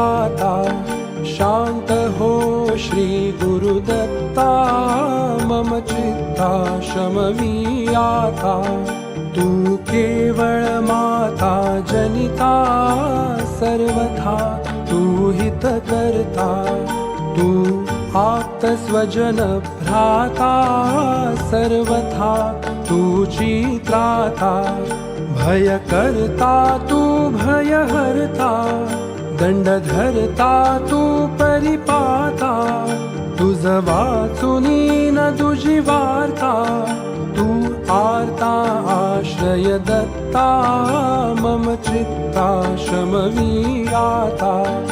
आता शांत हो श्री गुरुदत्ता मम चित्ता शमवी आता तू केवळ माता जनिता सर्वथा तू हित करता तू आप्त स्वजन भ्राता सर्वथा तुझी त्राता भय करता तू भय हरता दंड धरता तू परिपाता तुझ वाचुनी न तुझी वार्ता तू आर्ता आश्रय दत्ता मम चित्ता शमवी आता